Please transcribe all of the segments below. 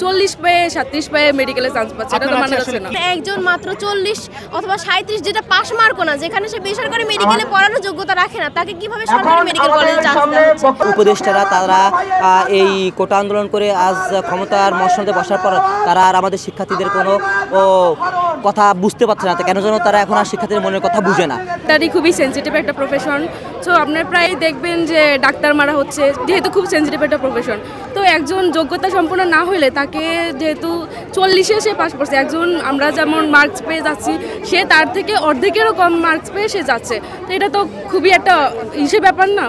40 পেয়ে 37 পেয়ে মেডিকেলে চান্স পাচ্ছে, এটা তো মানা যাচ্ছে না। একজন মাত্র 40 অথবা 37 যেটা পাস মার্কও না, যেখানে সে বেসরকারি মেডিকেলে পড়ানোর যোগ্যতা রাখে না, তাকে কিভাবে সরকারি মেডিকেল কলেজে চান্স দেওয়া হচ্ছে? উপদেষ্টারা তারা এই কোটা আন্দোলন করে আজ ক্ষমতার মসনদে বসার পর তারা আর আমাদের শিক্ষার্থীদের কোনো কথা বুঝতে পারছে না, কেন যেন তারা এখন আর শিক্ষার্থীদের মনের কথা বুঝে না। ডাক্তারি খুবই সেন্সিটিভ একটা প্রফেশন, তো আপনার প্রায় দেখবেন যে ডাক্তার মারা হচ্ছে, যেহেতু খুব সেন্সিটিভ একটা প্রফেশন। তো একজন যোগ্যতা সম্পন্ন না হলে তাকে যেহেতু 40-এ সে পাস করছে, একজন আমরা যেমন মার্কস পেয়ে যাচ্ছি সে তার থেকে অর্ধেকেরও কম মার্কস পেয়ে সে যাচ্ছে, তো এটা তো খুবই একটা ব্যাপার না,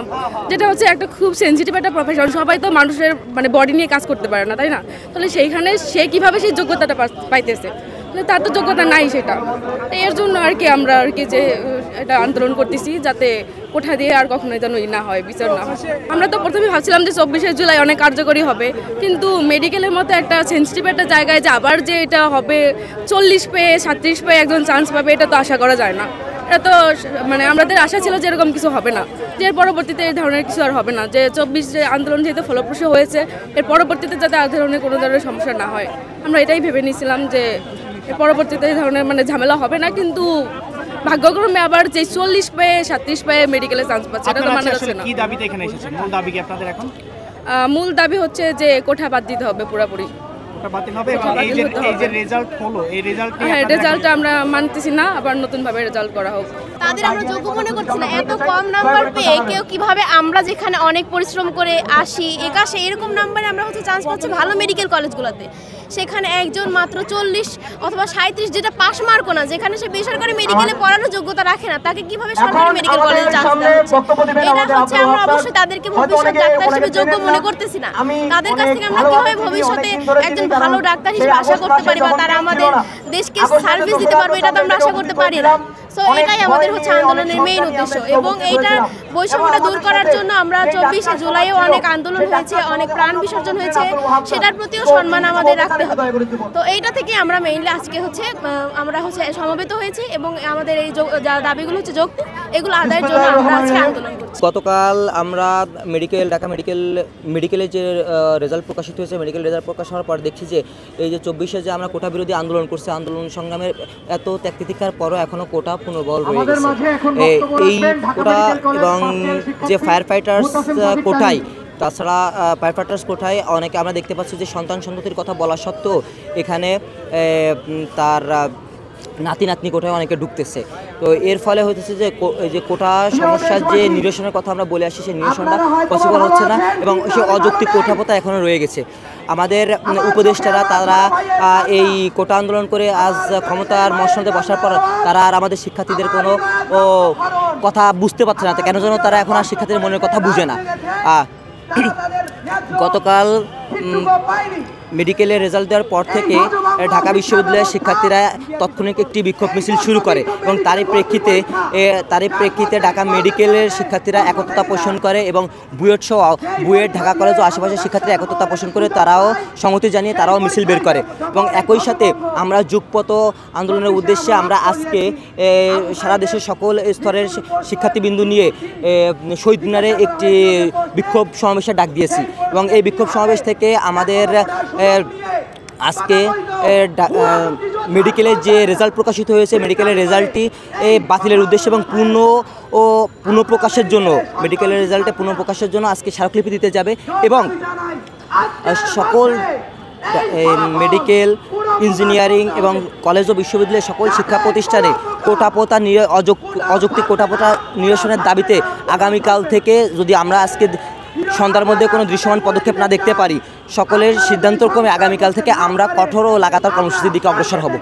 যেটা হচ্ছে একটা খুব সেন্সিটিভ একটা প্রফেশন। সবাই তো মানুষের মানে বডি নিয়ে কাজ করতে পারে না, তাই না? তাহলে সেইখানে সে কীভাবে সেই যোগ্যতাটা পাইতেছে, তার তো যোগ্যতা নাই সেটা। এর জন্য আর কি আমরা যে এটা আন্দোলন করতেছি, যাতে কোঠা দিয়ে আর কখনোই যেন না হয়, বিচার না হয়। আমরা তো প্রথমে ভাবছিলাম যে 24শে জুলাই অনেক কার্যকরী হবে, কিন্তু মেডিকেলের মতো একটা সেন্সিটিভ একটা জায়গায় যে আবার যে এটা হবে 40 পেয়ে 37 পেয়ে একজন চান্স পাবে, এটা তো আশা করা যায় না। এটা তো মানে আমাদের আশা ছিল যে এরকম কিছু হবে না, যে এর পরবর্তীতে এই ধরনের কিছু আর হবে না, যে 24 যে আন্দোলন যেহেতু ফলপ্রসূ হয়েছে, এর পরবর্তীতে যাতে আর ধরনের কোনো ধরনের সমস্যা না হয়, আমরা এটাই ভেবে নিয়েছিলাম যে পরবর্তীতে এই ধরনের মানে ঝামেলা হবে না। কিন্তু ভাগ্যক্রমে আবার যে 40 পেয়ে 37 পেয়ে মেডিকেলে চান্স পাচ্ছে, এটা তো মানা যাচ্ছে না। কি দাবিতে এখানে এসেছেন? মূল দাবি কি আপনাদের এখন? মূল দাবি হচ্ছে যে কোঠা বাদ দিতে হবে পুরোপুরি। রেজাল্টটা আমরা মানতেছি না, আবার নতুনভাবে রেজাল্ট করা হোক। তাদের আমরা যোগ্য মনে করছি না। এত কম নাম্বার পেয়ে কেউ কিভাবে, আমরা যেখানে অনেক পরিশ্রম করে আসি একাশে এরকম নাম্বারে আমরা হচ্ছে চান্স পাচ্ছি ভালো মেডিকেল কলেজগুলোতে, সেখানে একজন মাত্র 40 অথবা 37 যেটা পাস মার্কও না, যেখানে সে বেসরকারি মেডিকেলে পড়ানোর যোগ্যতা রাখে না, তাকে কিভাবে সরকারি মেডিকেল কলেজে চান্স দেওয়া হচ্ছে? এটা হচ্ছে আমরা অবশ্যই তাদেরকে ভবিষ্যৎ ডাক্তার হিসেবে যোগ্য মনে করতেছি না। তাদের কাছ থেকে আমরা কিভাবে ভবিষ্যতে একজন ভালো ডাক্তার হিসেবে আশা করতে পারি, বা তারা আমাদের দেশকে সার্ভিস দিতে পারবে, এটা তো আমরা আশা করতে পারি না। সো এটাই আমাদের হচ্ছে আন্দোলনের মেইন উদ্দেশ্য, এবং এইটার বৈষম্যটা দূর করার জন্য আমরা 24শে জুলাইও অনেক আন্দোলন হয়েছে, অনেক প্রাণ বিসর্জন হয়েছে, সেটার প্রতিও সম্মান আমাদের রাখতে হবে। তো এইটা থেকে আমরা মেইনলি আজকে হচ্ছে আমরা হচ্ছে সমবেত হয়েছি, এবং আমাদের এই দাবিগুলো হচ্ছে যৌক্তিক, এগুলো আদায়ের জন্য আমরা আজকে আন্দোলন করছি। গতকাল আমরা ঢাকা মেডিকেলে যে রেজাল্ট প্রকাশিত হয়েছে, মেডিকেল রেজাল্ট প্রকাশ হওয়ার পর দেখছি যে এই যে 24শে যে আমরা কোটা বিরোধী আন্দোলন করছি, আন্দোলন সংগ্রামের এত ত্যাগ পরও এখনও কোটা পুনর্বল রয়ে গেছে। এই কোটা এবং যে ফায়ার ফাইটার্স কোটায়, তাছাড়া ফায়ার ফাইটার্স কোটায় অনেকে আমরা দেখতে পাচ্ছি যে সন্তান সন্ততির কথা বলা সত্ত্বেও এখানে তার নাতি নাতনি কোটায় অনেকে ঢুকতেছে। তো এর ফলে হতেছে যে কোটা সমস্যার যে নিরসনের কথা আমরা বলে আসি, সেই নিরসনটা পসিবল হচ্ছে না, এবং সেই অযৌক্তিক কোঠাপোতা এখনও রয়ে গেছে। আমাদের উপদেষ্টারা তারা এই কোটা আন্দোলন করে আজ ক্ষমতার মসনদে বসার পর তারা আর আমাদের শিক্ষার্থীদের কোনো কথা বুঝতে পারছে না, কেন যেন তারা এখন আর শিক্ষার্থীদের মনের কথা বুঝে না। গতকাল মেডিকেলের রেজাল্ট দেওয়ার পর থেকে ঢাকা বিশ্ববিদ্যালয়ের শিক্ষার্থীরা তাৎক্ষণিক একটি বিক্ষোভ মিছিল শুরু করে, এবং তারই প্রেক্ষিতে ঢাকা মেডিকেলের শিক্ষার্থীরা একত্রতা পোষণ করে, এবং বুয়েট ঢাকা কলেজ ও আশেপাশের শিক্ষার্থীরা একত্রতা পোষণ করে তারাও সংহতি জানিয়ে তারাও মিছিল বের করে। এবং একই সাথে আমরা যুগপৎ আন্দোলনের উদ্দেশ্যে আমরা আজকে সারা দেশের সকল স্তরের শিক্ষার্থীবৃন্দু নিয়ে শহীদ মিনারে একটি বিক্ষোভ সমাবেশের ডাক দিয়েছি, এবং এই বিক্ষোভ সমাবেশ থেকে আমাদের আজকে মেডিকেলের যে রেজাল্ট প্রকাশিত হয়েছে, মেডিকেলের রেজাল্টটি বাতিলের উদ্দেশ্যে এবং পুনঃপ্রকাশের জন্য, মেডিকেলের রেজাল্টে পুনঃপ্রকাশের জন্য আজকে স্মারকলিপি দিতে যাবে, এবং সকল মেডিকেল, ইঞ্জিনিয়ারিং এবং কলেজ ও বিশ্ববিদ্যালয়ের সকল শিক্ষা প্রতিষ্ঠানে অযৌক্তিক কোটাপোতা নিরসনের দাবিতে আগামীকাল থেকে, যদি আমরা আজকে সন্ধ্যার মধ্যে কোনো দৃশ্যমান পদক্ষেপ না দেখতে পারি, সকলের সিদ্ধান্তক্রমে আগামীকাল থেকে আমরা কঠোর ও লাগাতার কর্মসূচির দিকে অগ্রসর হব।